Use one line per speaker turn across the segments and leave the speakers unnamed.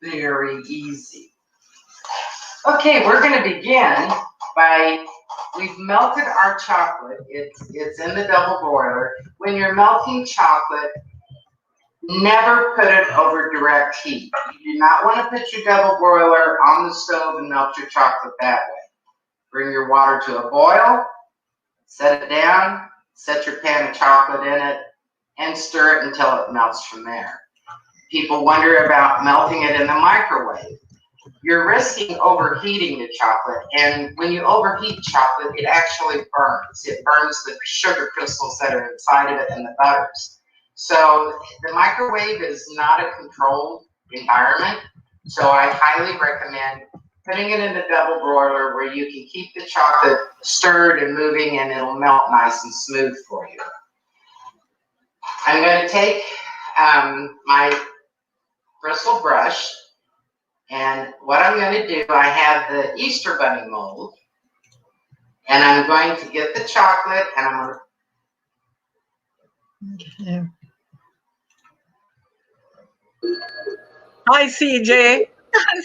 very easy. Okay, we're going to begin by, we've melted our chocolate. It's in the double boiler. When you're melting chocolate, never put it over direct heat. You do not want to put your double boiler on the stove and melt your chocolate that way. Bring your water to a boil, set it down, set your pan of chocolate in it, and stir it until it melts from there. People wonder about melting it in the microwave. You're risking overheating the chocolate, and when you overheat chocolate, it actually burns. It burns the sugar crystals that are inside of it and the butters. So the microwave is not a controlled environment, so I highly recommend putting it in the double broiler where you can keep the chocolate stirred and moving, and it'll melt nice and smooth for you. I'm going to take my bristle brush, and what I'm going to do, I have the Easter bunny mold, and I'm going to get the chocolate, and I'm going
to... Hi, CJ.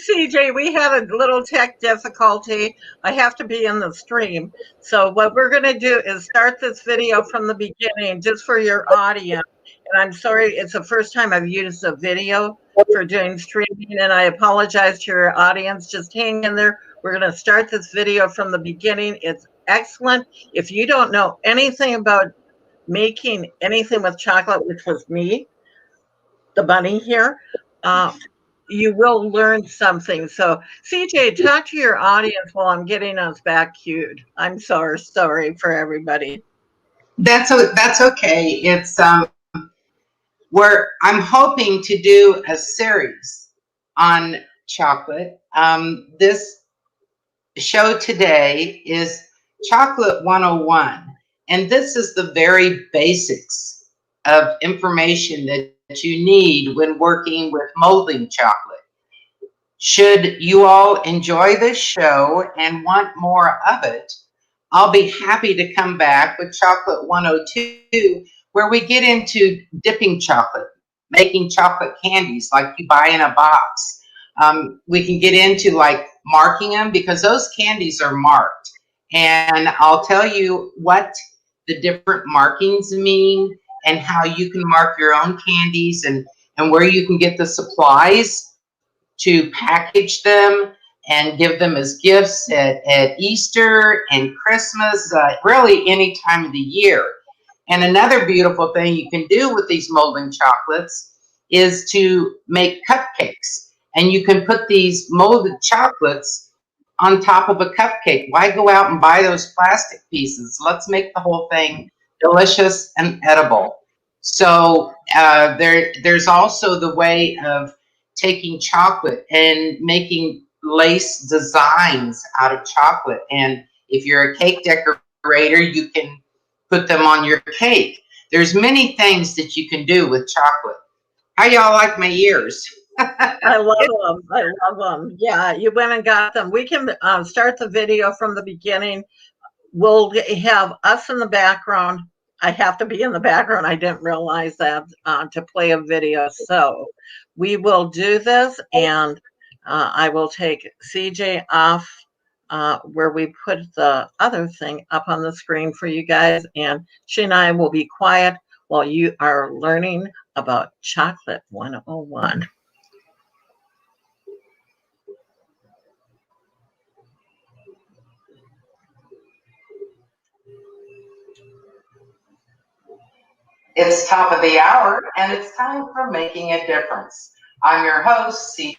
CJ, we had a little tech difficulty. I have to be in the stream. So what we're going to do is start this video from the beginning just for your audience. And I'm sorry, it's the first time I've used a video for doing streaming, and I apologize to your audience. Just hang in there. We're going to start this video from the beginning. It's excellent. If you don't know anything about making anything with chocolate, which was me, the bunny here, you will learn something. So CJ, talk to your audience while I'm getting us back cued. I'm sorry for everybody.
That's okay. It's where I'm hoping to do a series on chocolate. This show today is Chocolate 101, and this is the very basics of information that you need when working with molding chocolate. Should you all enjoy this show and want more of it, I'll be happy to come back with Chocolate 102, where we get into dipping chocolate, making chocolate candies like you buy in a box. We can get into like marking them, because those candies are marked. And I'll tell you what the different markings mean and how you can mark your own candies, and where you can get the supplies to package them and give them as gifts at Easter and Christmas, really any time of the year. And another beautiful thing you can do with these molding chocolates is to make cupcakes. And you can put these molded chocolates on top of a cupcake. Why go out and buy those plastic pieces? Let's make the whole thing delicious and edible. So there's also the way of taking chocolate and making lace designs out of chocolate. And if you're a cake decorator, you can put them on your cake. There's many things that you can do with chocolate. How y'all like my ears?
I love them. I love them. Yeah, you went and got them. We can start the video from the beginning. We'll have us in the background. I have to be in the background. I didn't realize that to play a video. So we will do this, and I will take CJ off where we put the other thing up on the screen for you guys. And she and I will be quiet while you are learning about Chocolate 101.
It's top of the hour, and it's time for Making a Difference. I'm your host, C.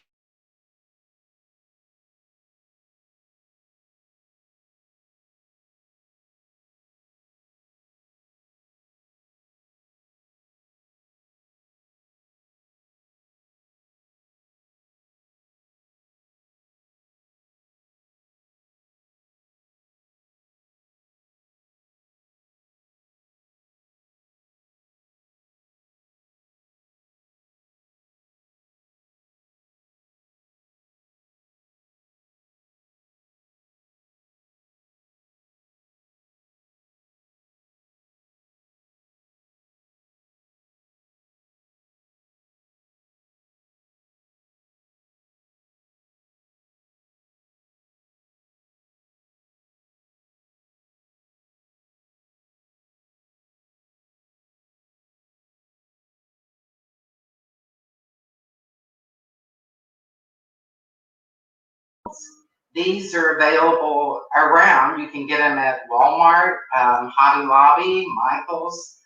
These are available around. You can get them at Walmart, Hobby Lobby, Michael's,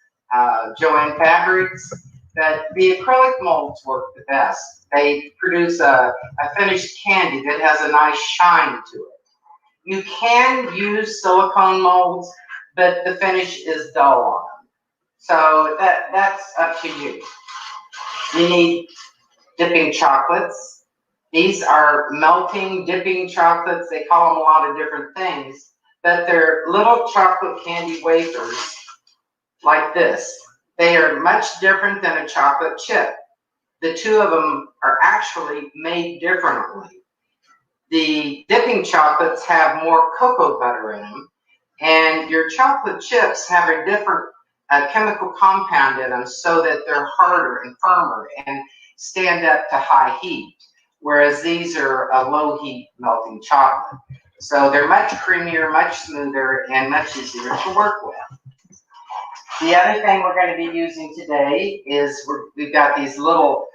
Joann Fabrics. But the acrylic molds work the best. They produce a finished candy that has a nice shine to it. You can use silicone molds, but the finish is dull on them. So that's up to you. You need dipping chocolates. These are melting dipping chocolates. They call them a lot of different things, but they're little chocolate candy wafers like this. They are much different than a chocolate chip. The two of them are actually made differently. The dipping chocolates have more cocoa butter in them, and your chocolate chips have a different chemical compound in them so that they're harder and firmer and stand up to high heat, whereas these are a low heat melting chocolate. So they're much creamier, much smoother, and much easier to work with. The other thing we're going to be using today is we've got these little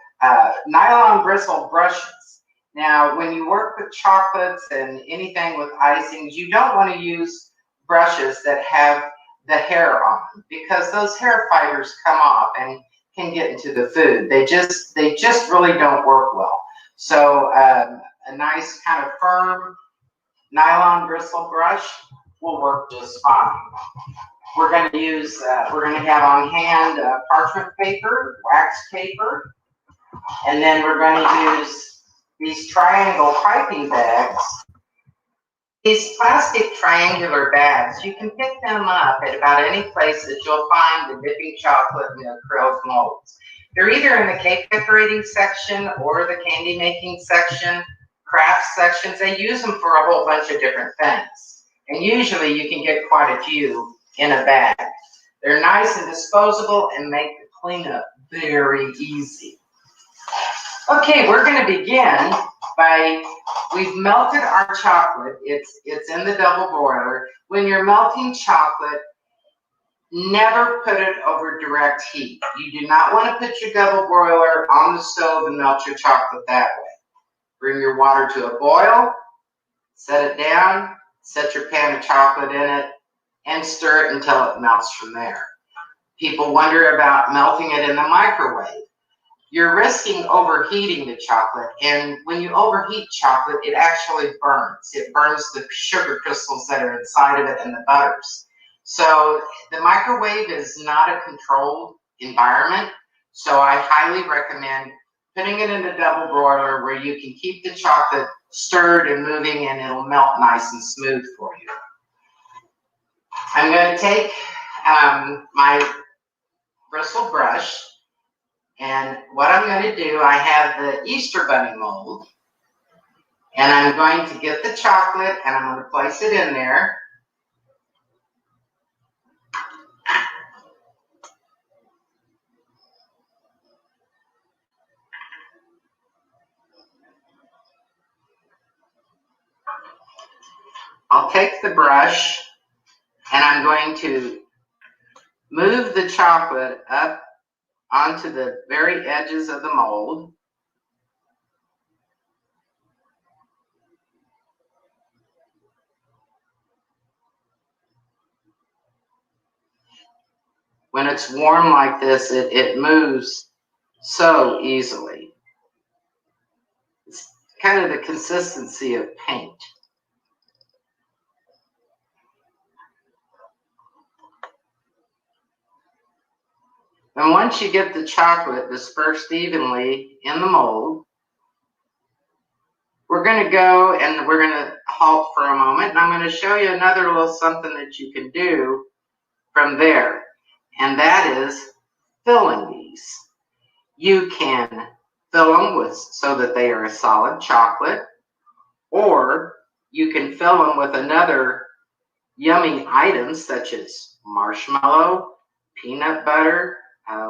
nylon bristle brushes. Now, when you work with chocolates and anything with icings, you don't want to use brushes that have the hair on them, because those hair fibers come off and can get into the food. They just really don't work well. So a nice kind of firm nylon bristle brush will work just fine. We're going to use, we're going to have on hand parchment paper, wax paper, and then we're going to use these triangle piping bags. These plastic triangular bags, you can pick them up at about any place that you'll find the dipping chocolate and the acrylic molds. They're either in the cake decorating section or the candy making section, craft sections. They use them for a whole bunch of different things. And usually you can get quite a few in a bag. They're nice and disposable and make the cleanup very easy. Okay, we're going to begin by, we've melted our chocolate. It's in the double boiler. When you're melting chocolate, never put it over direct heat. You do not want to put your double boiler on the stove and melt your chocolate that way. Bring your water to a boil, set it down, set your pan of chocolate in it, and stir it until it melts from there. People wonder about melting it in the microwave. You're risking overheating the chocolate, and when you overheat chocolate, it actually burns. It burns the sugar crystals that are inside of it and the butters. So the microwave is not a controlled environment, so I highly recommend putting it in a double broiler where you can keep the chocolate stirred and moving, and it'll melt nice and smooth for you. I'm going to take my bristle brush, and what I'm going to do, I have the Easter bunny mold, and I'm going to get the chocolate and I'm going to place it in there. I'll take the brush and I'm going to move the chocolate up onto the very edges of the mold. When it's warm like this, it moves so easily. It's kind of the consistency of paint. And once you get the chocolate dispersed evenly in the mold, we're going to go and we're going to halt for a moment, and I'm going to show you another little something that you can do from there, and that is filling these. You can fill them with so that they are a solid chocolate, or you can fill them with another yummy items such as marshmallow, peanut butter,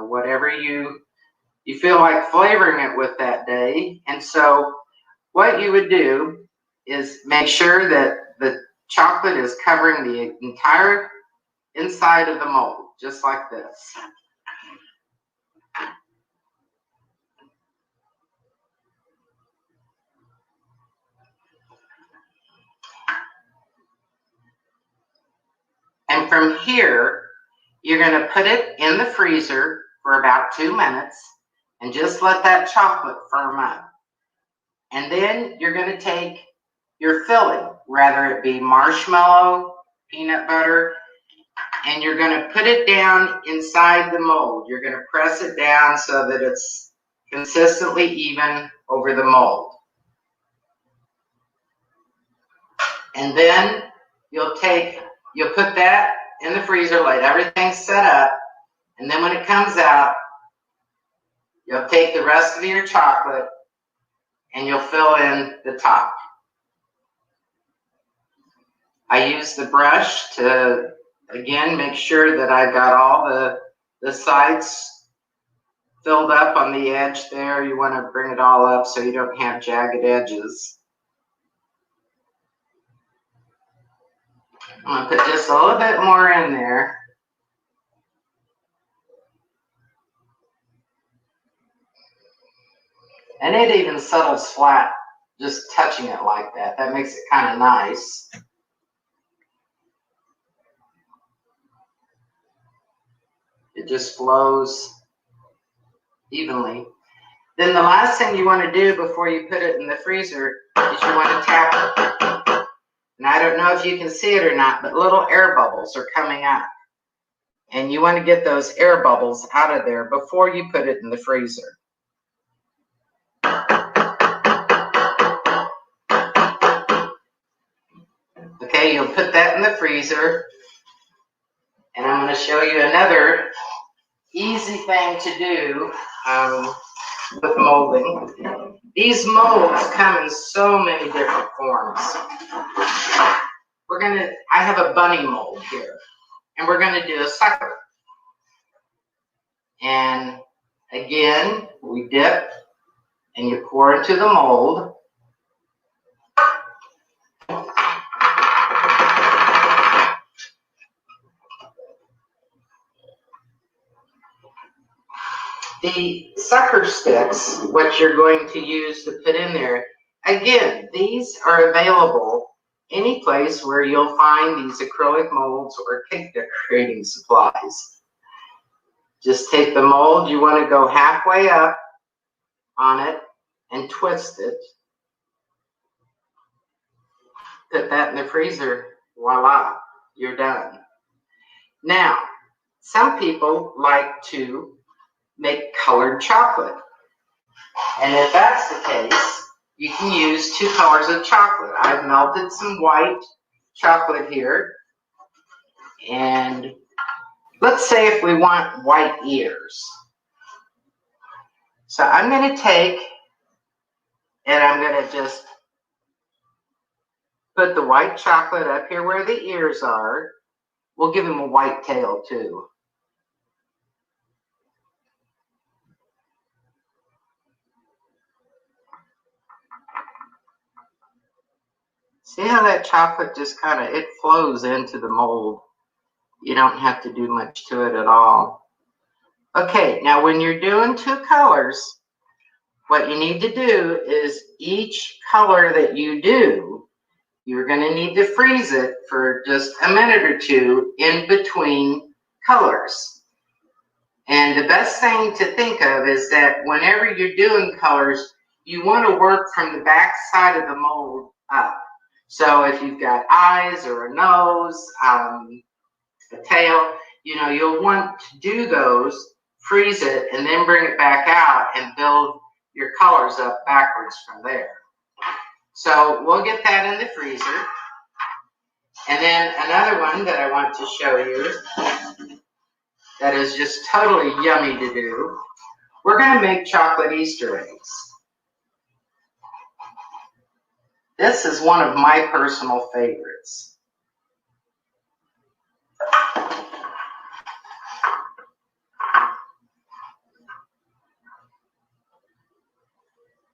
whatever you feel like flavoring it with that day. And so what you would do is make sure that the chocolate is covering the entire inside of the mold, just like this. from here, you're going to put it in the freezer for about 2 minutes and just let that chocolate firm up. And then you're going to take your filling, whether it be marshmallow, peanut butter, and you're going to put it down inside the mold. You're going to press it down so that it's consistently even over the mold. And then you'll put that in the freezer, let everything set up, and then when it comes out, you'll take the rest of your chocolate and you'll fill in the top. I use the brush to, again, make sure that I've got all the sides filled up on the edge there. You want to bring it all up so you don't have jagged edges. I'm going to put just a little bit more in there. And it even settles flat, just touching it like that. That makes it kind of nice. It just flows evenly. Then the last thing you want to do before you put it in the freezer is you want to tap it. And I don't know if you can see it or not, but little air bubbles are coming up. And you want to get those air bubbles out of there before you put it in the freezer. Okay, you'll put that in the freezer. And I'm going to show you another easy thing to do with molding. These molds come in so many different forms. I have a bunny mold here, and we're going to do a sucker. And again, we dip and you pour into the mold. The sucker sticks, what you're going to use to put in there, again, these are available any place where you'll find these acrylic molds or cake decorating supplies. Just take the mold, you want to go halfway up on it and twist it. Put that in the freezer, voila, you're done. Now, some people like to make colored chocolate. And if that's the case, you can use 2 colors of chocolate. I've melted some white chocolate here. And let's say if we want white ears. So I'm going to take and I'm going to just put the white chocolate up here where the ears are. We'll give him a white tail too. See how that chocolate just it flows into the mold. You don't have to do much to it at all. Okay, now when you're doing 2 colors, what you need to do is each color that you do, you're going to need to freeze it for just a minute or 2 in between colors. And the best thing to think of is that whenever you're doing colors, you want to work from the back side of the mold up. So if you've got eyes or a nose, a tail, you'll want to do those, freeze it, and then bring it back out and build your colors up backwards from there. So we'll get that in the freezer. And then another one that I want to show you that is just totally yummy to do, we're going to make chocolate Easter eggs. This is one of my personal favorites.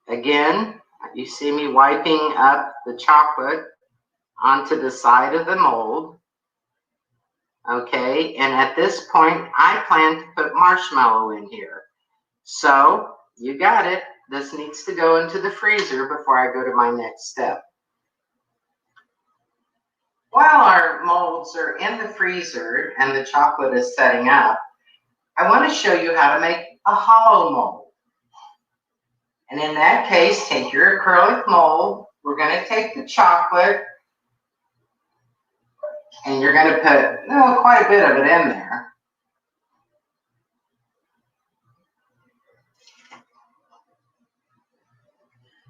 Again, you see me wiping up the chocolate onto the side of the mold. Okay, and at this point, I plan to put marshmallow in here. So, you got it. This needs to go into the freezer before I go to my next step. While our molds are in the freezer and the chocolate is setting up, I want to show you how to make a hollow mold. And in that case, take your acrylic mold. We're going to take the chocolate and you're going to put quite a bit of it in there.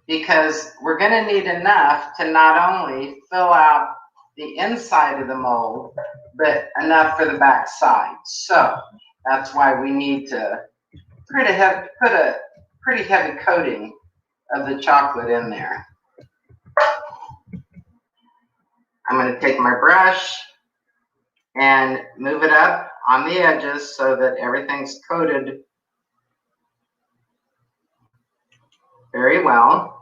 Because we're going to need enough to not only fill out the inside of the mold, but enough for the back side. So that's why we need to put a pretty heavy coating of the chocolate in there. I'm going to take my brush and move it up on the edges so that everything's coated very well.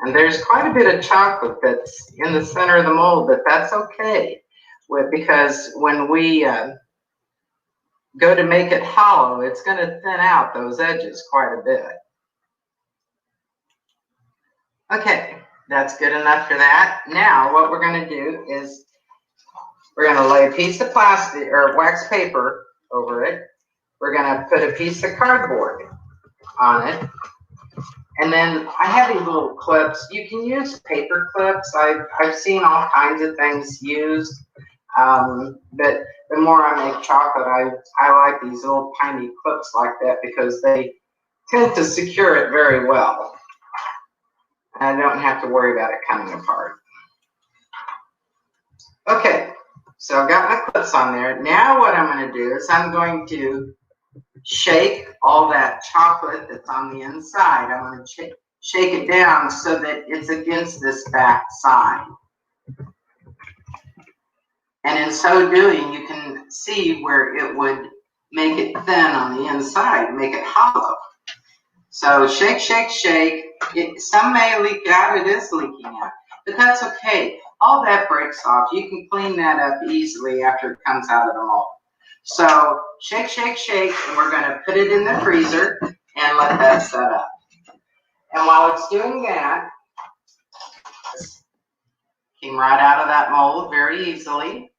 And there's quite a bit of chocolate that's in the center of the mold, but that's okay, because when we go to make it hollow, it's going to thin out those edges quite a bit. Okay, that's good enough for that. Now what we're going to do is we're going to lay a piece of plastic or wax paper over it. We're going to put a piece of cardboard on it. And then I have these little clips. You can use paper clips. I've seen all kinds of things used. But the more I make chocolate, I like these little tiny clips like that because they tend to secure it very well. I don't have to worry about it coming apart. Okay, so I've got my clips on there. Now what I'm going to do is I'm going to shake all that chocolate that's on the inside. I'm going to shake it down so that it's against this back side. And in so doing, you can see where it would make it thin on the inside, make it hollow. So shake, shake, shake. Some may leak out. It is leaking out. But that's okay. All that breaks off. You can clean that up easily after it comes out of the mold. So shake, shake, shake. And we're going to put it in the freezer and let that set up. And while it's doing that, came right out of that mold very easily.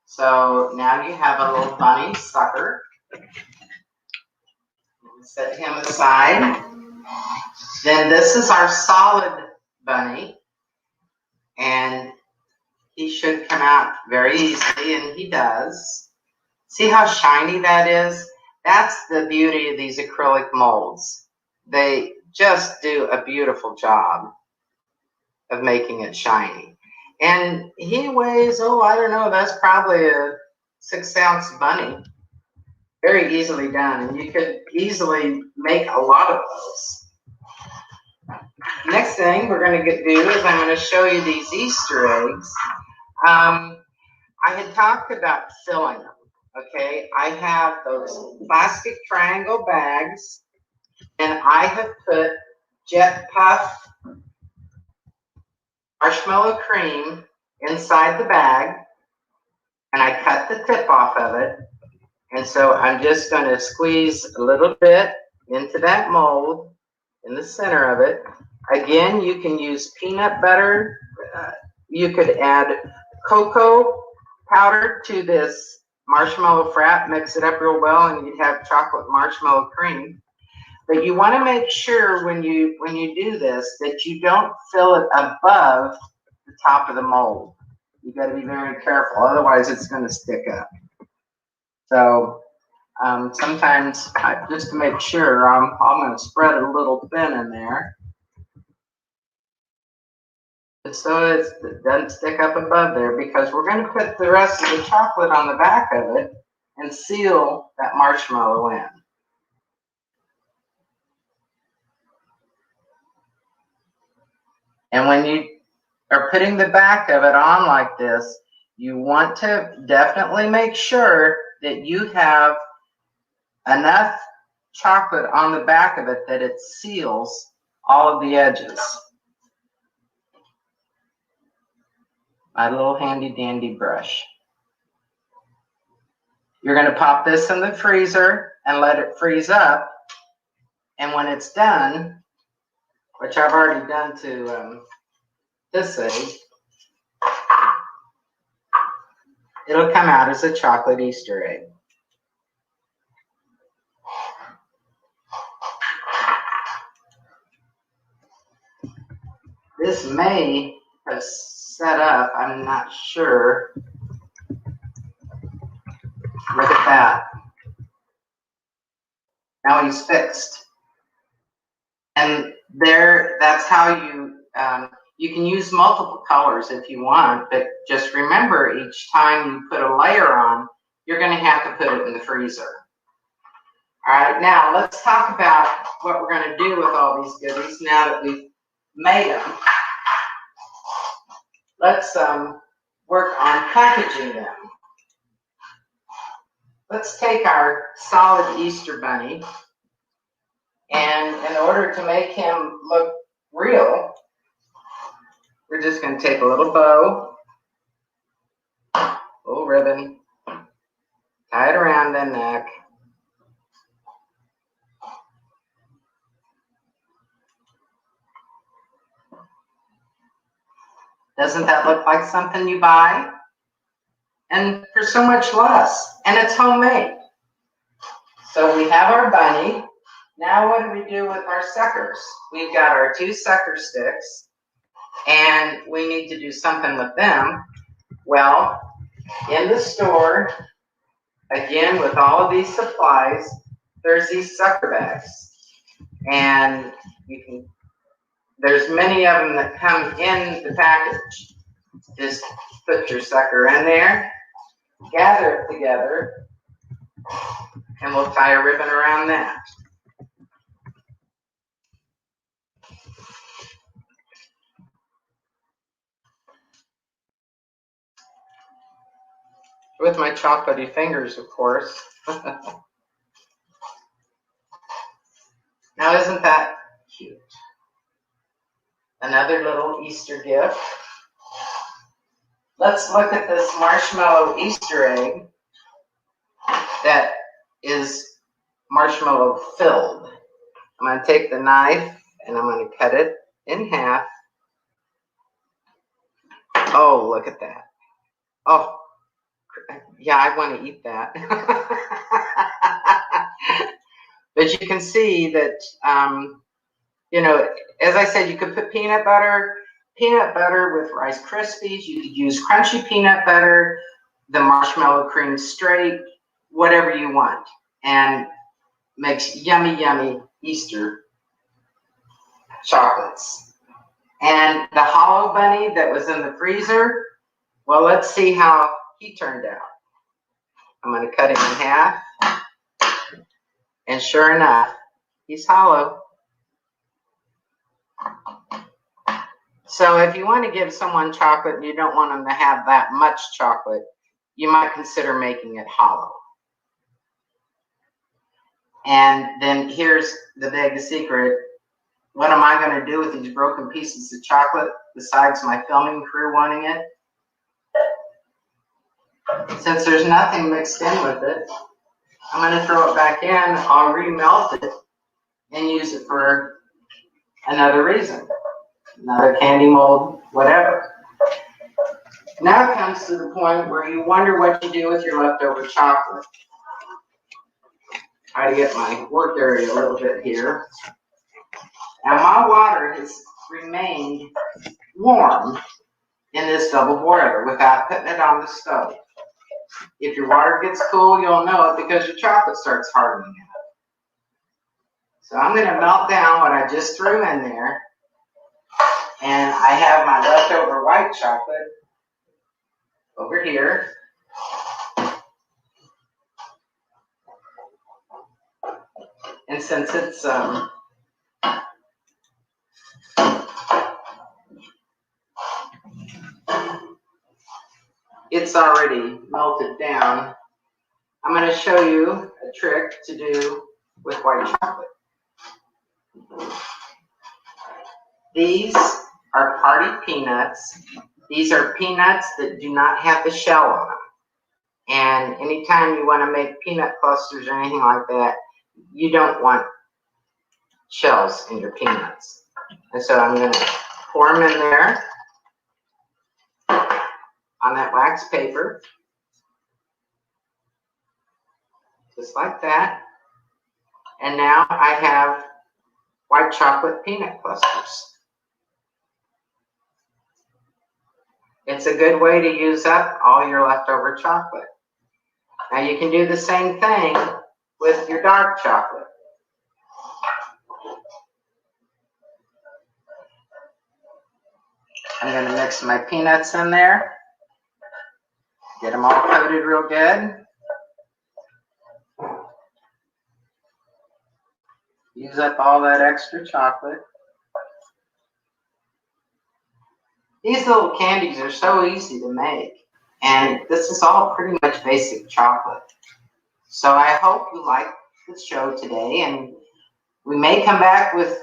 So now you have a little bunny sucker. Set him aside. Then this is our solid bunny. And he should come out very easily, and he does. See how shiny that is? That's the beauty of these acrylic molds. They just do a beautiful job of making it shiny. And he weighs, I don't know, that's probably a 6-ounce bunny. Very easily done, and you could easily make a lot of those. Next thing we're going to do is I'm going to show you these Easter eggs. I had talked about filling them, okay? I have those plastic triangle bags, and I have put Jet Puff marshmallow cream inside the bag, and I cut the tip off of it. And so I'm just going to squeeze a little bit into that mold in the center of it. Again, you can use peanut butter. You could add cocoa powder to this marshmallow frap, mix it up real well, and you'd have chocolate marshmallow cream. But you want to make sure when you do this that you don't fill it above the top of the mold. You got to be very careful, otherwise it's going to stick up. So sometimes, just to make sure, I'm going to spread it a little thin in there, so it doesn't stick up above there, because we're going to put the rest of the chocolate on the back of it and seal that marshmallow in. And when you are putting the back of it on like this, you want to definitely make sure that you have enough chocolate on the back of it that it seals all of the edges. My little handy dandy brush. You're going to pop this in the freezer and let it freeze up. And when it's done, which I've already done to this egg, it'll come out as a chocolate Easter egg. This may have set up, I'm not sure. Look at that. Now he's fixed. And there, that's how you can use multiple colors if you want, but just remember each time you put a layer on, you're going to have to put it in the freezer. All right, now let's talk about what we're going to do with all these goodies now that we've made them. Let's work on packaging them. Let's take our solid Easter bunny, and in order to make him look real, we're just going to take a little bow, little ribbon, tie it around the neck, doesn't that look like something you buy? And for so much less, and it's homemade. So we have our bunny. Now what do we do with our suckers? We've got our 2 sucker sticks, and we need to do something with them. Well, in the store, again, with all of these supplies, there's these sucker bags. And there's many of them that come in the package. Just put your sucker in there, gather it together, and we'll tie a ribbon around that. With my chocolatey fingers, of course. Now, isn't that cute? Another little Easter gift. Let's look at this marshmallow Easter egg that is marshmallow filled. I'm going to take the knife and I'm going to cut it in half. Oh, look at that. Oh, yeah, I want to eat that. But you can see that, you know, as I said, you could put peanut butter with Rice Krispies. You could use crunchy peanut butter, the marshmallow cream straight, whatever you want. And makes yummy, yummy Easter chocolates. And the hollow bunny that was in the freezer, well, let's see how he turned out. I'm going to cut him in half. And sure enough, he's hollow. So if you want to give someone chocolate and you don't want them to have that much chocolate, you might consider making it hollow. And then here's the big secret. What am I going to do with these broken pieces of chocolate besides my filming crew wanting it? Since there's nothing mixed in with it, I'm going to throw it back in. I'll remelt it and use it for another reason. Another candy mold, whatever. Now it comes to the point where you wonder what you do with your leftover chocolate. Try to get my work area a little bit here. Now my water has remained warm in this double boiler without putting it on the stove. If your water gets cool, you'll know it because your chocolate starts hardening up. So I'm going to melt down what I just threw in there. And I have my leftover white chocolate over here. And since it's already melted down, I'm going to show you a trick to do with white chocolate. These are party peanuts. These are peanuts that do not have the shell on them. And anytime you want to make peanut clusters or anything like that, you don't want shells in your peanuts. And so I'm going to pour them in there on that wax paper, just like that. And now I have white chocolate peanut clusters. It's a good way to use up all your leftover chocolate. Now you can do the same thing with your dark chocolate. I'm going to mix my peanuts in there. Get them all coated real good. Use up all that extra chocolate. These little candies are so easy to make. And this is all pretty much basic chocolate. So I hope you liked the show today. And we may come back with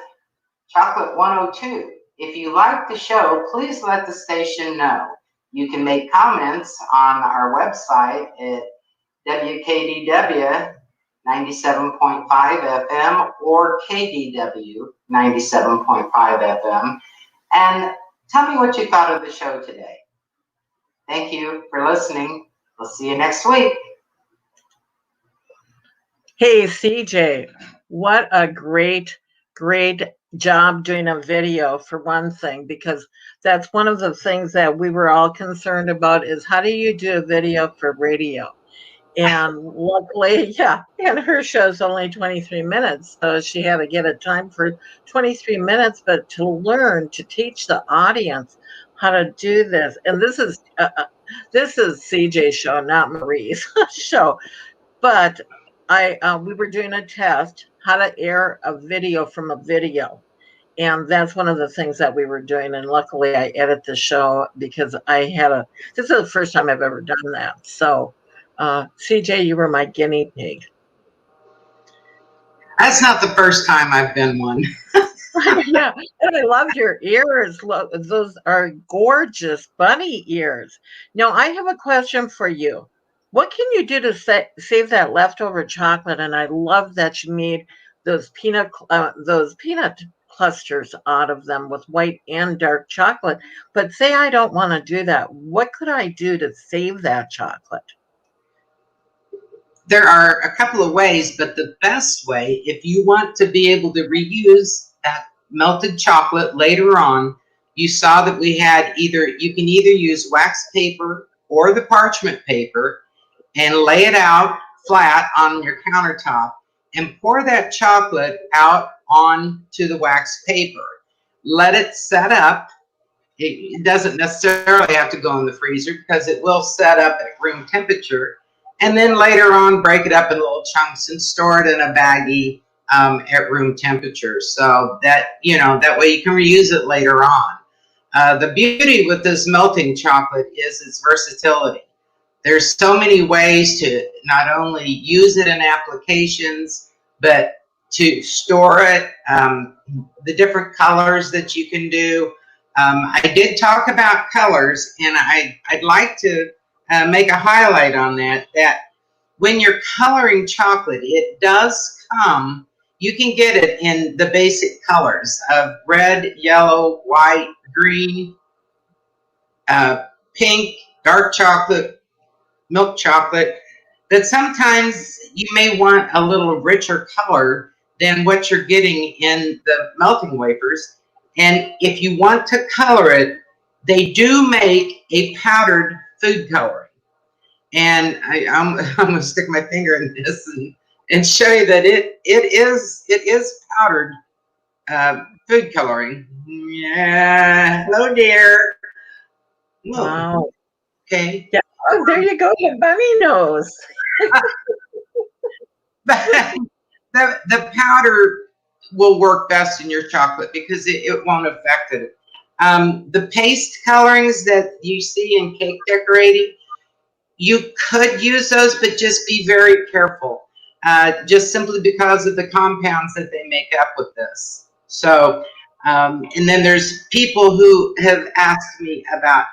Chocolate 102. If you like the show, please let the station know. You can make comments on our website at WKDW 97.5 FM or KDW 97.5 FM. And tell me what you thought of the show today. Thank you for listening. We'll see you next week.
Hey, CJ, what a great job doing a video, for one thing, because that's one of the things that we were all concerned about is how do you do a video for radio? And luckily, yeah, and her show's only 23 minutes, so she had to get a time for 23 minutes, but to learn, to teach the audience how to do this. And this is CJ's show, not Marie's show. But we were doing a test, how to air a video from a video. And that's one of the things that we were doing. And luckily I edit the show because this is the first time I've ever done that. So CJ, you were my guinea pig.
That's not the first time I've been one.
Yeah, and I loved your ears. Those are gorgeous bunny ears. Now, I have a question for you. What can you do to save that leftover chocolate? And I love that you made those peanut clusters out of them with white and dark chocolate. But say I don't want to do that. What could I do to save that chocolate?
There are a couple of ways, but the best way, if you want to be able to reuse that melted chocolate later on, you saw that we had you can either use wax paper or the parchment paper and lay it out flat on your countertop and pour that chocolate out onto the wax paper. Let it set up. It doesn't necessarily have to go in the freezer because it will set up at room temperature. And then later on, break it up in little chunks and store it in a baggie at room temperature. So that way you can reuse it later on. The beauty with this melting chocolate is its versatility. There's so many ways to not only use it in applications, but to store it, the different colors that you can do. I did talk about colors, and I'd like to make a highlight on that when you're coloring chocolate, it does come, you can get it in the basic colors of red, yellow, white, green, pink, dark chocolate, milk chocolate, but sometimes you may want a little richer color than what you're getting in the melting wafers. And if you want to color it, they do make a powdered food coloring. And I'm going to stick my finger in this and show you that it is powdered food coloring. Yeah. Hello, dear. Whoa.
Wow.
Okay.
Yeah. Oh, there you go, the bunny nose.
The powder will work best in your chocolate because it won't affect it. The paste colorings that you see in cake decorating, you could use those, but just be very careful, just simply because of the compounds that they make up with this. So, and then there's people who have asked me about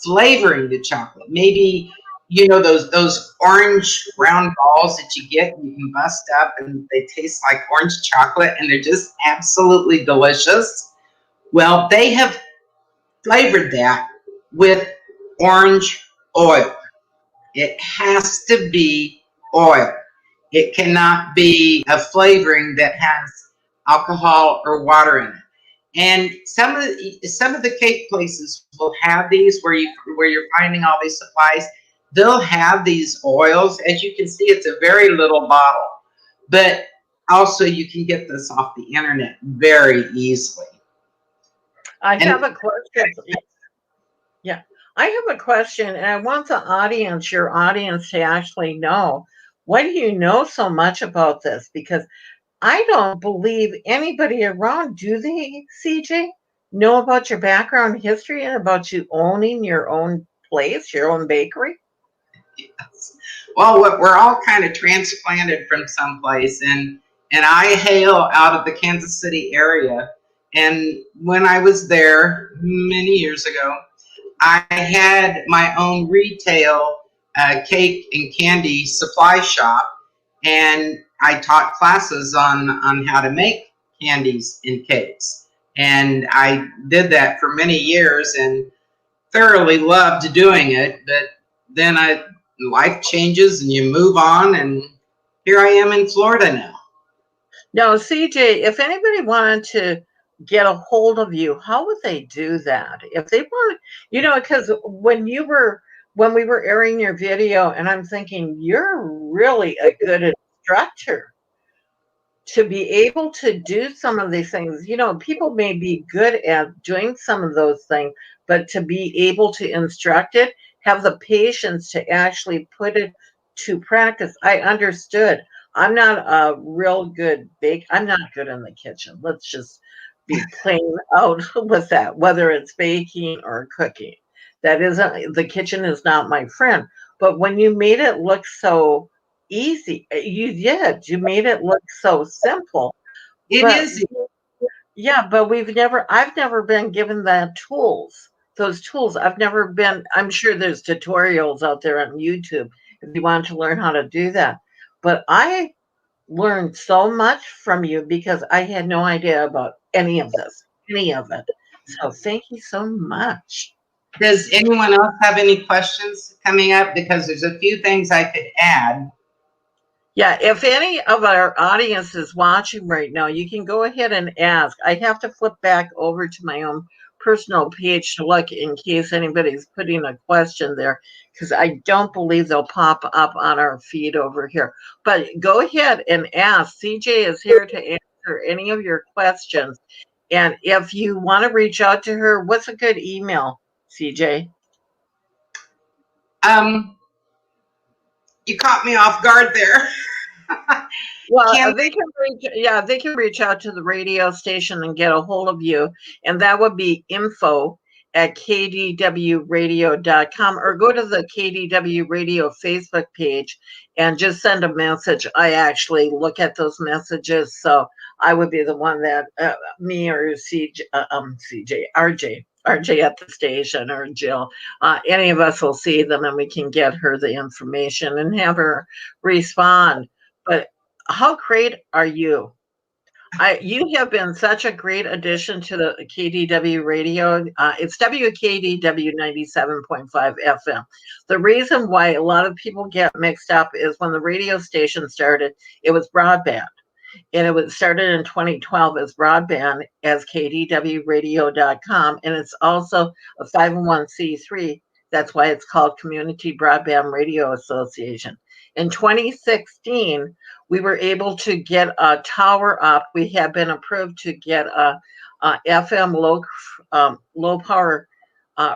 flavoring the chocolate. Maybe you know, those orange round balls that you get and you can bust up and they taste like orange chocolate and they're just absolutely delicious. Well, they have flavored that with orange oil. It has to be oil. It cannot be a flavoring that has alcohol or water in it. And some of the cake places will have these where you're finding all these supplies. They'll have these oils. As you can see, it's a very little bottle, but also you can get this off the internet very easily.
I have
And
a question. Yeah, I have a question, and I want the audience, your audience, to actually know, why do you know so much about this? Because I don't believe anybody around, do they, CJ, know about your background history and about you owning your own place, your own bakery?
well, we're all kind of transplanted from someplace, and I hail out of the Kansas City area. And when I was there many years ago, I had my own retail cake and candy supply shop, and I taught classes on how to make candies and cakes. And I did that for many years and thoroughly loved doing it. But then life changes and you move on, and here I am in Florida now.
Now, CJ, if anybody wanted to get a hold of you, how would they do that? If they want, because when we were airing your video, and I'm thinking, you're really a good instructor to be able to do some of these things. People may be good at doing some of those things, but to be able to instruct it, have the patience to actually put it to practice. I understood. I'm not a real good bake. I'm not good in the kitchen. Let's just be plain out with that, whether it's baking or cooking. That isn't, the kitchen is not my friend. But when you made it look so easy, you did. You made it look so simple.
It
But
is.
yeah, but I've never been given those tools. I'm sure there's tutorials out there on YouTube if you want to learn how to do that. But I learned so much from you because I had no idea about any of this, any of it. So thank you so much.
Does anyone else have any questions coming up? Because there's a few things I could add.
Yeah, if any of our audience is watching right now, you can go ahead and ask. I have to flip back over to my own personal page to look in case anybody's putting a question there, because I don't believe they'll pop up on our feed over here. But go ahead and ask. CJ is here to answer any of your questions. And if you want to reach out to her, what's a good email, CJ?
Um, you caught me off guard there.
Well,
Can
they can reach out to the radio station and get a hold of you, and that would be info@kdwradio.com, or go to the KDW Radio Facebook page and just send a message. I actually look at those messages, so I would be the one that me or CJ, RJ at the station, or Jill, any of us will see them, and we can get her the information and have her respond. But how great are you? You have been such a great addition to the KDW radio. It's WKDW 97.5 FM. The reason why a lot of people get mixed up is when the radio station started, it was broadband. And it was started in 2012 as broadband as kdwradio.com. And it's also a 501c3. That's why it's called Community Broadband Radio Association. In 2016, we were able to get a tower up. We have been approved to get a FM low power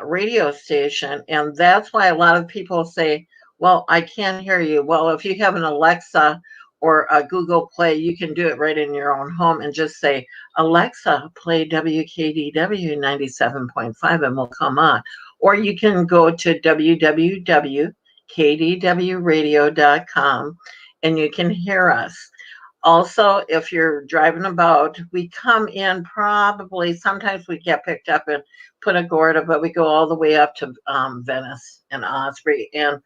radio station. And that's why a lot of people say, well, I can't hear you. Well, if you have an Alexa or a Google Play, you can do it right in your own home and just say, Alexa, play WKDW 97.5 and will come on. Or you can go to www.kdwradio.com and you can hear us. Also, if you're driving about, we come in probably, sometimes we get picked up in Punta Gorda, but we go all the way up to Venice and Osprey. And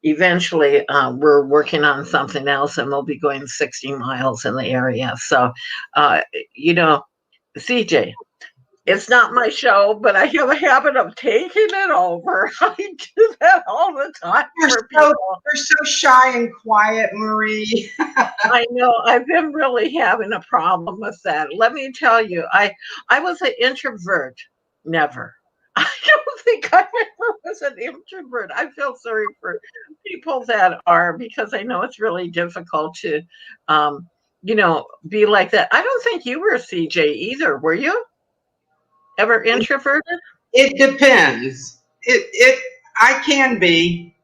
eventually we're working on something else, and we'll be going 60 miles in the area. So, you know, CJ, it's not my show, but I have a habit of taking it over. I do that all the time for people.
You're so shy and quiet, Marie.
I know. I've been really having a problem with that. Let me tell you, I was an introvert. Never. I don't think I ever was an introvert. I feel sorry for people that are, because I know it's really difficult to, you know, be like that. I don't think you were, CJ, either. Were you ever introverted?
It depends. I can be.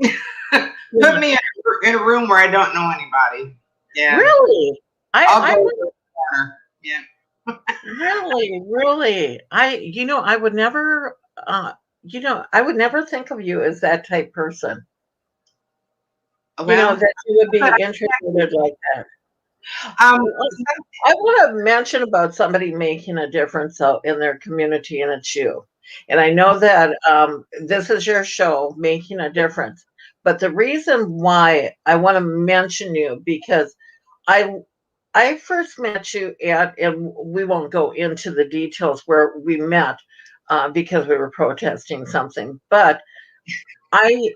Put me in a room where I don't know anybody. Yeah.
Really?
I'll go to the corner. Yeah.
Really. You know, I would never, you know, I would never think of you as that type person. You know,
Well,
that you would be introverted like that.
um,
I want to mention about somebody making a difference out in their community, and it's you. And I know that this is your show, Making a Difference. But the reason why I want to mention you, because I I first met you at, and we won't go into the details where we met because we were protesting something, but I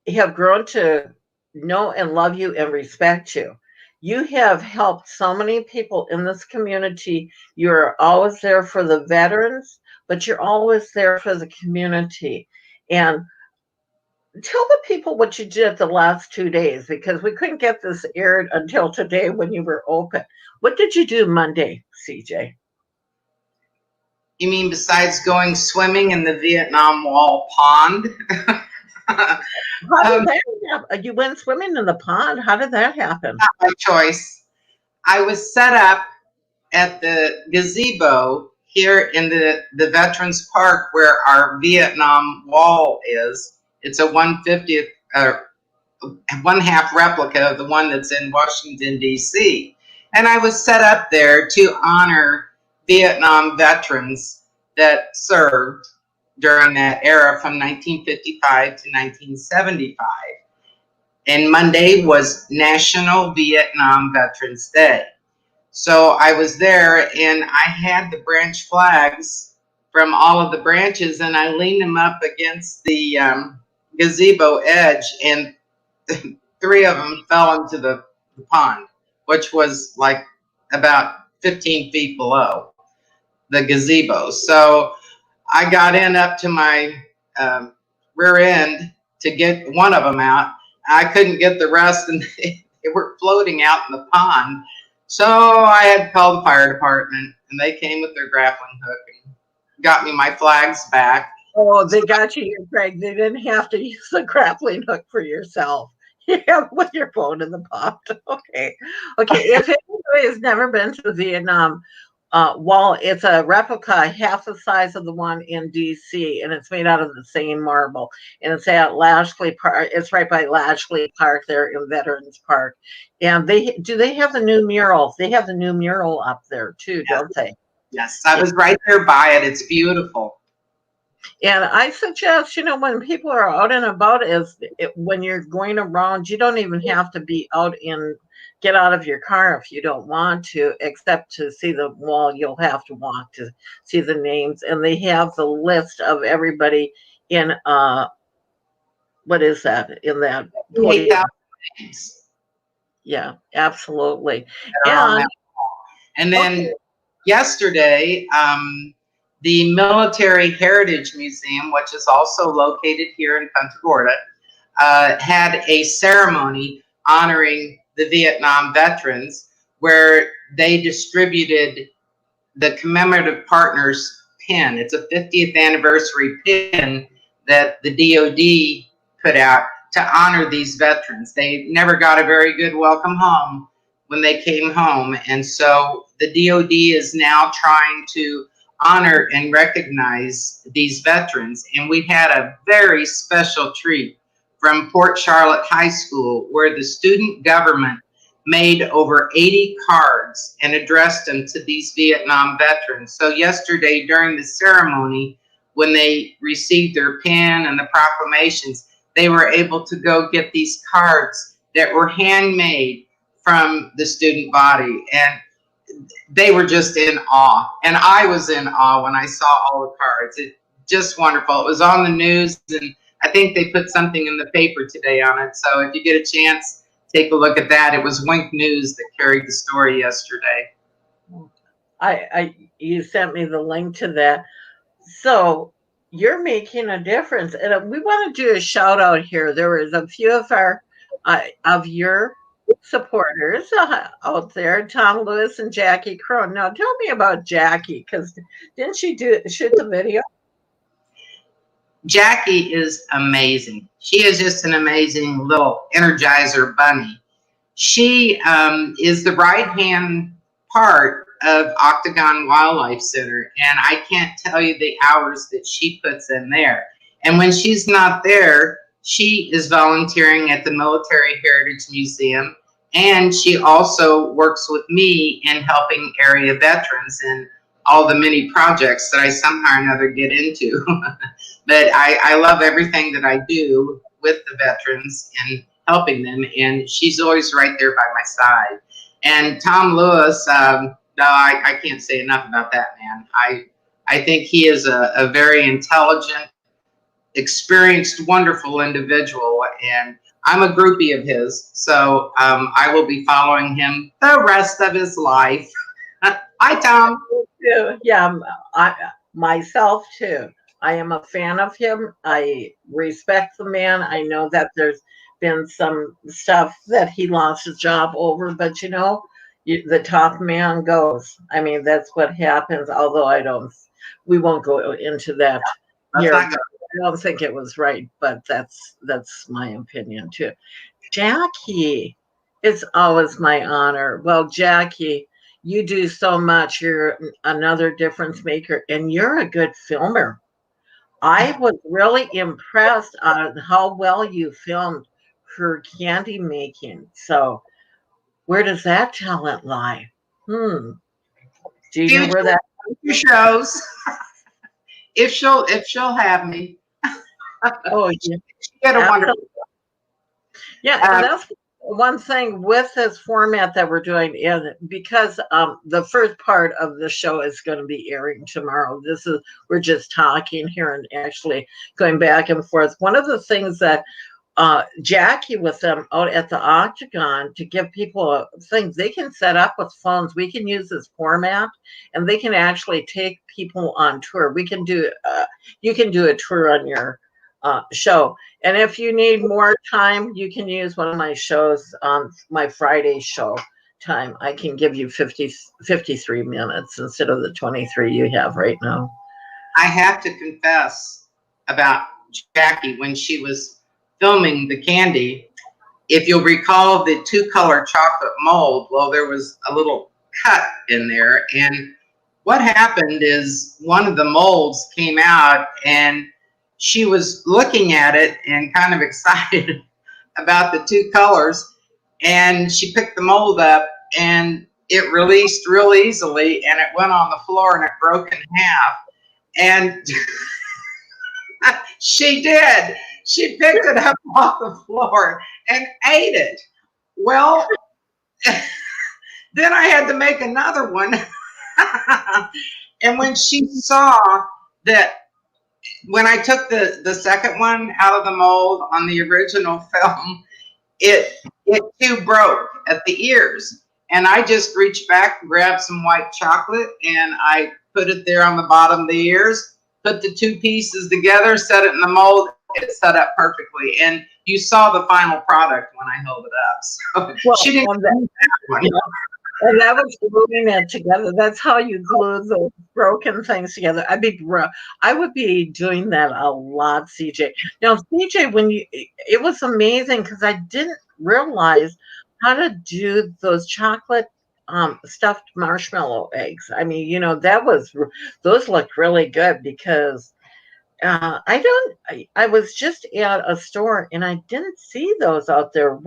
have grown to know and love you and respect you. You have helped so many people in this community. You're always there for the veterans, but you're always there for the community. And tell the people what you did the last 2 days, because we couldn't get this aired until today when you were open. What did you do Monday, CJ?
you mean besides going swimming in the Vietnam Wall pond?
How did that happen? You went swimming in the pond. How did that happen?
Not my choice. I was set up at the gazebo here in the Veterans Park where our Vietnam Wall is. It's a 1/50th, one half replica of the one that's in Washington, D.C. And I was set up there to honor Vietnam veterans that served during that era from 1955 to 1975. And Monday was National Vietnam Veterans Day. So I was there and I had the branch flags from all of the branches and I leaned them up against the gazebo edge, and three of them fell into the pond, which was like about 15 feet below the gazebo. So I got in up to my rear end to get one of them out. I couldn't get the rest, and they were floating out in the pond. So I had to call the fire department, and they came with their grappling hook and got me my flags back.
Oh, they got you, Craig. They didn't have to use the grappling hook for yourself. Yeah, with your phone in the pond. Okay. Okay. If anybody has never been to the Vietnam Wall, it's a replica half the size of the one in DC, and it's made out of the same marble. And it's at Lashley Park. It's right by Lashley Park there in Veterans Park. And they have the new mural. They have the new mural up there too, don't they?
Yes, I was right there by it. It's beautiful.
And I suggest, you know, when people are out and about, when you're going around, you don't even have to be get out of your car if you don't want to, except to see the wall. You'll have to walk to see the names. And they have the list of everybody in, what is that? In that podium. Yeah, absolutely.
And then yesterday, the Military Heritage Museum, which is also located here in Punta Gorda, had a ceremony honoring the Vietnam veterans where they distributed the Commemorative Partners pin. It's a 50th anniversary pin that the DOD put out to honor these veterans. They never got a very good welcome home when they came home. And so the DOD is now trying to honor and recognize these veterans. And we had a very special treat from Port Charlotte High School, where the student government made over 80 cards and addressed them to these Vietnam veterans. So yesterday during the ceremony, when they received their pin and the proclamations, they were able to go get these cards that were handmade from the student body. And they were just in awe. And I was in awe when I saw all the cards. It just wonderful. It was on the news, and I think they put something in the paper today on it. So if you get a chance, take a look at that. It was Wink News that carried the story yesterday.
You sent me the link to that. So you're making a difference, and we want to do a shout out here. There is a few of our of your supporters out there, Tom Lewis and Jackie Crone. Now tell me about Jackie, because didn't she shoot the video?
Jackie is amazing. She is just an amazing little energizer bunny. She is the right-hand part of Octagon Wildlife Center, and I can't tell you the hours that she puts in there. And when she's not there, she is volunteering at the Military Heritage Museum, and she also works with me in helping area veterans and all the many projects that I somehow or another get into. But I love everything that I do with the veterans and helping them, and she's always right there by my side. And Tom Lewis, no, I can't say enough about that man. I think he is a very intelligent, experienced, wonderful individual, and I'm a groupie of his, so I will be following him the rest of his life. Hi, Tom.
Yeah, myself too. I am a fan of him. I respect the man. I know that there's been some stuff that he lost his job over, but the top man goes. I mean, that's what happens. Although we won't go into that here. I don't think it was right, but that's my opinion too. Jackie, it's always my honor. Well, Jackie, you do so much. You're another difference maker, and you're a good filmer. I was really impressed on how well you filmed her candy making. So where does that talent lie? Do you know where that
shows? If she'll have me.
Oh, yeah.
She had a wonderful.
Yeah, and that's one thing with this format that we're doing, is because the first part of the show is going to be airing tomorrow. We're just talking here and actually going back and forth. One of the things that Jackie with them out at the Octagon, to give people things they can set up with phones. We can use this format, and they can actually take people on tour. We can do you can do a tour on your show, and if you need more time, you can use one of my shows on my Friday show time. I can give you 53 minutes instead of the 23 you have right now.
I have to confess about Jackie when she was filming the candy. If you'll recall the 2-color chocolate mold, well, there was a little cut in there, and what happened is one of the molds came out, and she was looking at it and kind of excited about the 2 colors, and she picked the mold up, and it released real easily, and it went on the floor, and it broke in half. And she did. She picked it up off the floor and ate it. Well, then I had to make another one. And when she saw that, when I took the second one out of the mold on the original film, it too broke at the ears. And I just reached back, grabbed some white chocolate, and I put it there on the bottom of the ears, put the 2 pieces together, set it in the mold. It set up perfectly, and you saw the final product when I held it up. So she didn't do that one.
And that was gluing it together. That's how you glue the broken things together. I would be doing that a lot, CJ. Now, CJ, it was amazing because I didn't realize how to do those chocolate stuffed marshmallow eggs. I mean, those look really good because I was just at a store and I didn't see those out there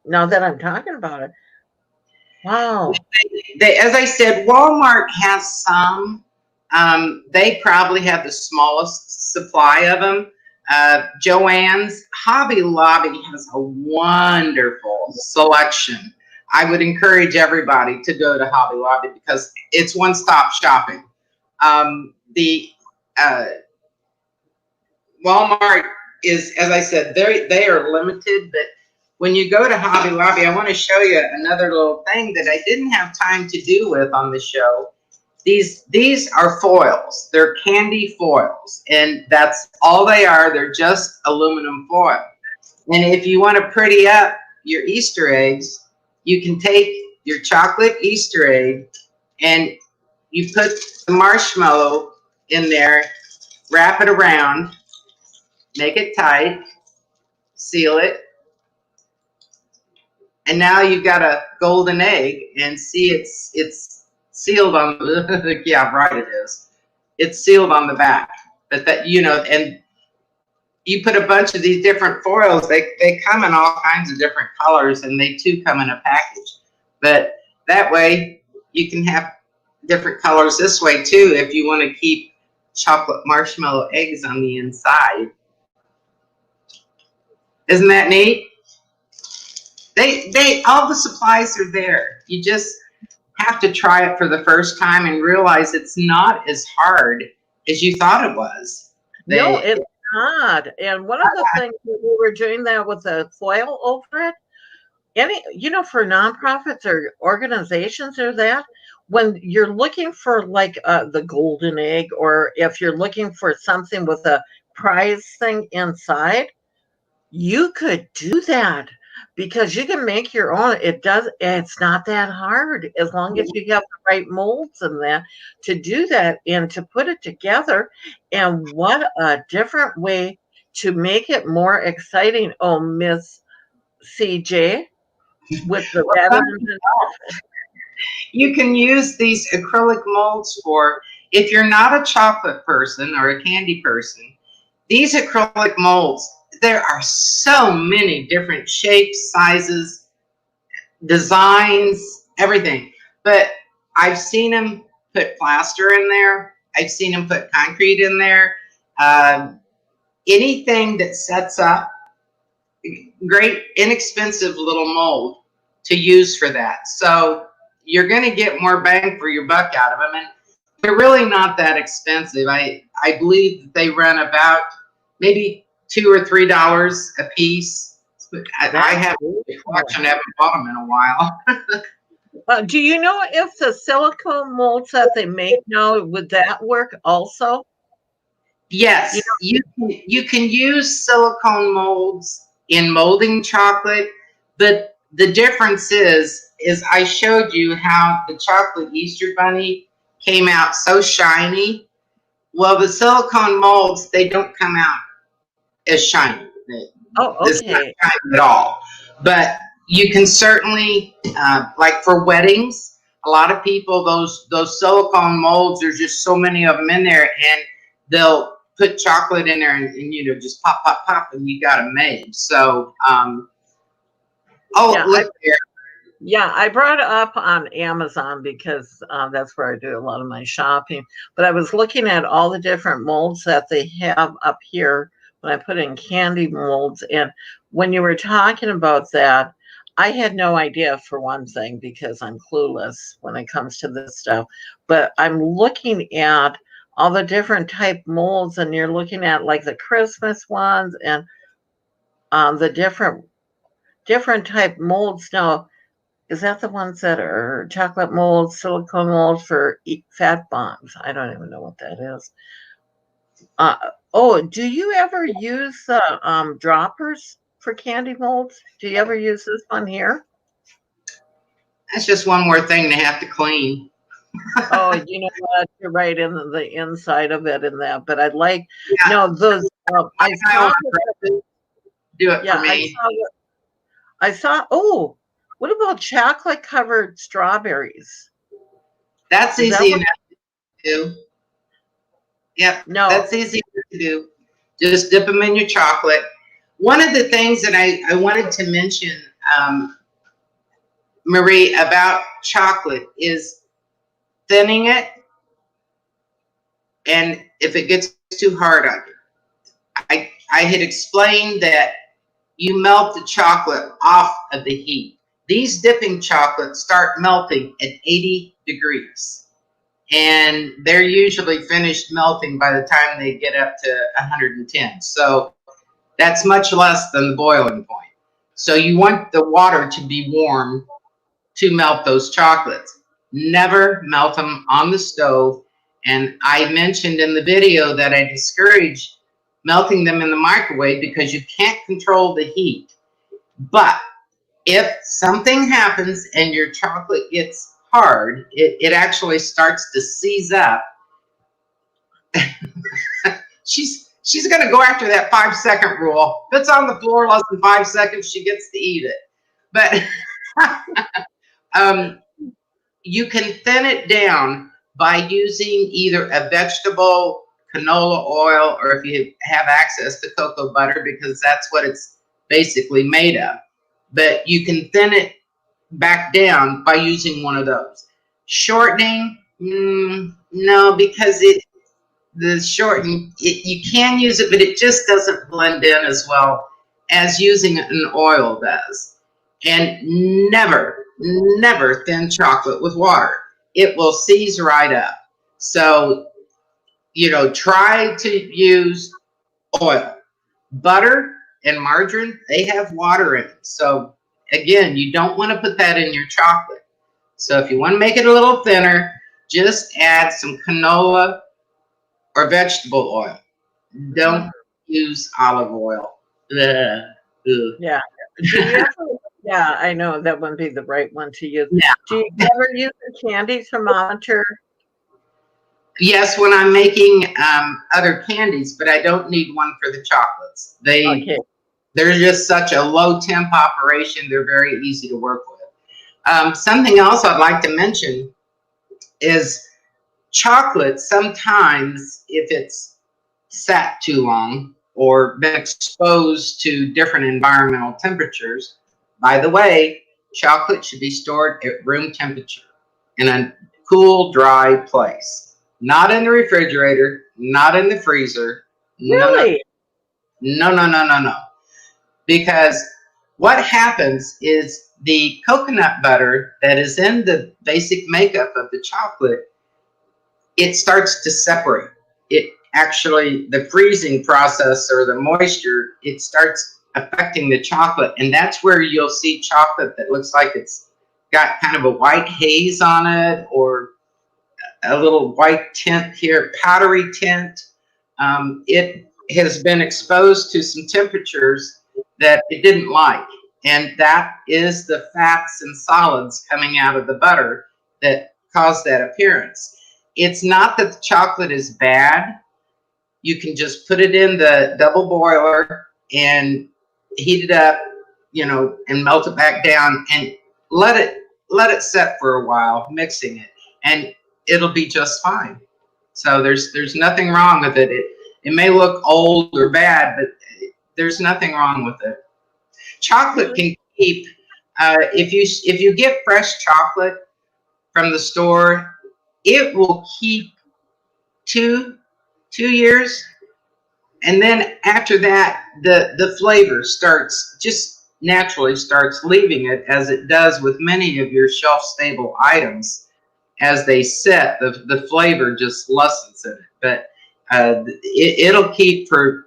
now that I'm talking about it. Wow.
As I said, Walmart has some. They probably have the smallest supply of them. Joann's. Hobby Lobby has a wonderful selection. I would encourage everybody to go to Hobby Lobby because it's one-stop shopping. The Walmart is, as I said, they are limited, but when you go to Hobby Lobby, I want to show you another little thing that I didn't have time to do with on the show. These are foils. They're candy foils, and that's all they are. They're just aluminum foil. And if you want to pretty up your Easter eggs, you can take your chocolate Easter egg and you put the marshmallow in there, wrap it around, make it tight, seal it, and now you've got a golden egg. And see, it's sealed on the yeah, right, it is. It's sealed on the back. But that, you know, and you put a bunch of these different foils. They come in all kinds of different colors, and they too come in a package. But that way you can have different colors this way too if you want to keep chocolate marshmallow eggs on the inside. Isn't that neat? They all the supplies are there. You just have to try it for the first time and realize it's not as hard as you thought it was.
No, it's not. And one of the things that we were doing that with the foil over it, you know, for nonprofits or organizations or that, when you're looking for like the golden egg, or if you're looking for something with a prize thing inside, you could do that because you can make your own. It's not that hard as long as you have the right molds in that to do that and to put it together. And what a different way to make it more exciting. Oh, Miss CJ, with the veterans.
You can use these acrylic molds for, if you're not a chocolate person or a candy person, these acrylic molds, there are so many different shapes, sizes, designs, everything. But I've seen them put plaster in there. I've seen them put concrete in there. Anything that sets up, great inexpensive little mold to use for that. So you're going to get more bang for your buck out of them. And they're really not that expensive. I believe that they run about maybe $2 or $3 a piece. I haven't bought them in a while.
Do you know if the silicone molds that they make now, would that work also?
Yes, you can use silicone molds in molding chocolate, but the difference is I showed you how the chocolate Easter bunny came out so shiny. Well, the silicone molds, they don't come out as shiny.
Oh,
It's not
okay.
shiny at all. But you can certainly, like for weddings, a lot of people, those silicone molds, there's just so many of them in there, and they'll put chocolate in there and you know, just pop, pop, pop, and you got them made. So,
Yeah,
look here.
Yeah, I brought it up on Amazon because that's where I do a lot of my shopping. But I was looking at all the different molds that they have up here when I put in candy molds. And when you were talking about that, I had no idea, for one thing, because I'm clueless when it comes to this stuff. But I'm looking at all the different type molds, and you're looking at like the Christmas ones and the different type molds. Now, is that the ones that are chocolate molds, silicone molds for fat bombs? I don't even know what that is. Oh, do you ever use the droppers for candy molds? Do you ever use this one here?
That's just one more thing to have to clean.
Oh, you know what? You're right in the inside of it and that. But I like,
Yeah,
no, those, I saw,
do it
yeah,
for me.
oh, what about chocolate covered strawberries?
That's
Is that
easy
what?
enough to do. Yep,
No.
that's easy to do. Just dip them in your chocolate. One of the things that I wanted to mention, Marie, about chocolate is thinning it, and if it gets too hard on you, I had explained that you melt the chocolate off of the heat. These dipping chocolates start melting at 80 degrees. And they're usually finished melting by the time they get up to 110. So that's much less than the boiling point. So you want the water to be warm to melt those chocolates. Never melt them on the stove. And I mentioned in the video that I discourage melting them in the microwave because you can't control the heat. But if something happens and your chocolate gets hard, it actually starts to seize up. She's going to go after that 5-second rule. If it's on the floor less than 5 seconds, she gets to eat it. But you can thin it down by using either a vegetable canola oil, or if you have access to cocoa butter, because that's what it's basically made of. But you can thin it back down by using one of those. Shortening, no, because you can use it, but it just doesn't blend in as well as using an oil does. And never thin chocolate with water. It will seize right up. So, try to use oil. Butter and margarine, they have water in it. So again, you don't want to put that in your chocolate. So if you want to make it a little thinner, just add some canola or vegetable oil. Don't use olive oil. Ugh.
Yeah. Yeah, I know that wouldn't be the right one to use.
Yeah.
Do you ever use a candy thermometer?
Yes, when I'm making other candies, but I don't need one for the chocolates. They're just such a low temp operation. They're very easy to work with. Something else I'd like to mention is chocolate. Sometimes if it's sat too long or been exposed to different environmental temperatures, by the way, chocolate should be stored at room temperature in a cool, dry place. Not in the refrigerator, not in the freezer.
Really?
No. Because what happens is the coconut butter that is in the basic makeup of the chocolate, it starts to separate. It actually, the freezing process or the moisture, it starts affecting the chocolate. And that's where you'll see chocolate that looks like it's got kind of a white haze on it, or a little white tint here, powdery tint. It has been exposed to some temperatures that it didn't like. And that is the fats and solids coming out of the butter that cause that appearance. It's not that the chocolate is bad. You can just put it in the double boiler and heat it up, and melt it back down and let it set for a while, mixing it, and it'll be just fine. So there's nothing wrong with it. It may look old or bad, but there's nothing wrong with it. Chocolate can keep, if you get fresh chocolate from the store, it will keep two years. And then after that, the flavor naturally starts leaving it, as it does with many of your shelf stable items. As they set, the flavor just lessens in it. But it'll keep for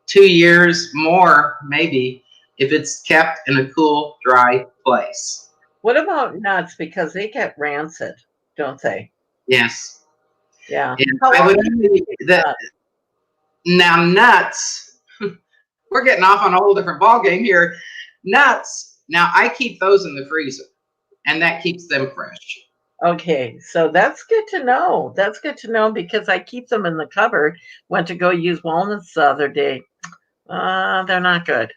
2 years more, maybe, if it's kept in a cool, dry place.
What about nuts? Because they get rancid, don't they?
Yes.
Yeah.
Now nuts, we're getting off on a whole different ballgame here. Nuts, now I keep those in the freezer, and that keeps them fresh.
Okay, so that's good to know. That's good to know, because I keep them in the cupboard. Went to go use walnuts the other day. They're not good.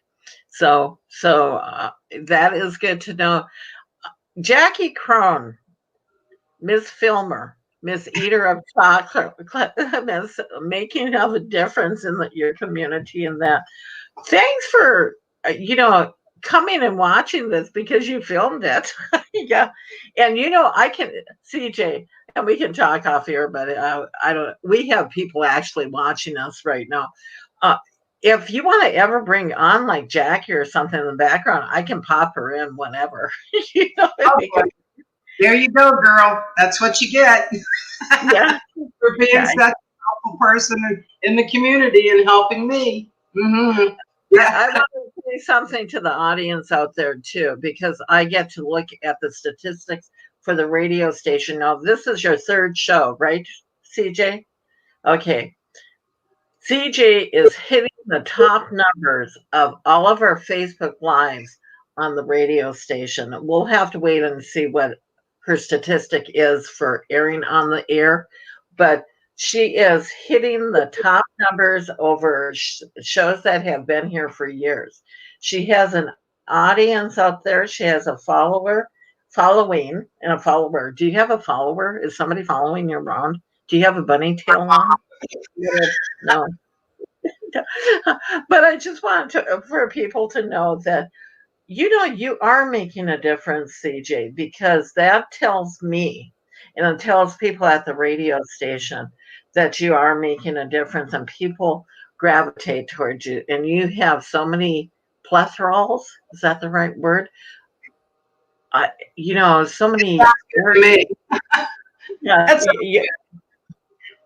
So that is good to know. Jackie Crone, Miss Filmer, Miss Eater of Chocolate, Miss Making of a Difference in your community, and that. Thanks for coming and watching this, because you filmed it. Yeah. And I can, CJ, and we can talk off here, but I don't, we have people actually watching us right now. if you want to ever bring on like Jackie or something in the background, I can pop her in whenever. You know,
Oh, boy. There you go, girl. That's what you get
yeah,
for being
yeah.
such a helpful person in the community and helping me. Mm-hmm. Yeah.
I want to say something to the audience out there too, because I get to look at the statistics for the radio station. Now, this is your third show, right, CJ? Okay. CJ is hitting the top numbers of all of our Facebook Lives on the radio station. We'll have to wait and see what her statistic is for airing on the air, but she is hitting the top numbers over shows that have been here for years. She has an audience out there. She has a following, and a follower. Do you have a follower? Is somebody following you around? Do you have a bunny tail on? No. But I just want for people to know that you are making a difference, CJ, because that tells me and it tells people at the radio station that you are making a difference and people gravitate towards you. And you have so many plethrals, is that the right word? So many
Me.
yeah,
That's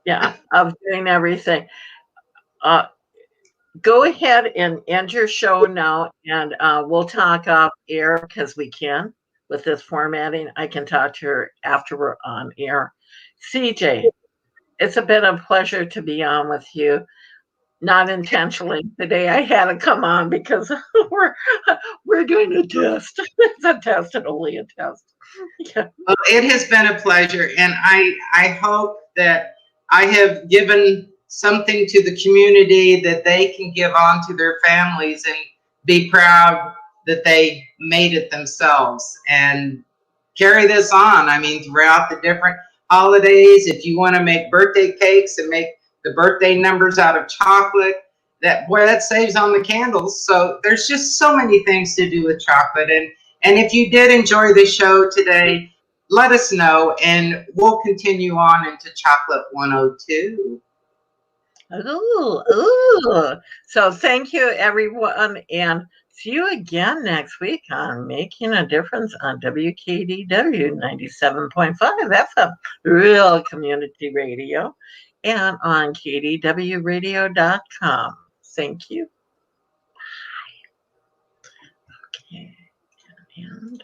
yeah, of doing everything. Uh, Go ahead and end your show now, and we'll talk off air because we can with this formatting. I can talk to her after we're on air. CJ, it's been a pleasure to be on with you. Not intentionally today, I had to come on because we're doing a test. It's a test and only a test. Yeah.
Well, it has been a pleasure, and I hope that I have given something to the community that they can give on to their families and be proud that they made it themselves and carry this on. I mean, throughout the different holidays, if you want to make birthday cakes and make the birthday numbers out of chocolate, that saves on the candles. So there's just so many things to do with chocolate, and if you did enjoy the show today, let us know, and we'll continue on into Chocolate 102.
Ooh, ooh. So thank you, everyone, and see you again next week on Making a Difference on WKDW 97.5 FM, real community radio, and on kdwradio.com. Thank you. Okay, and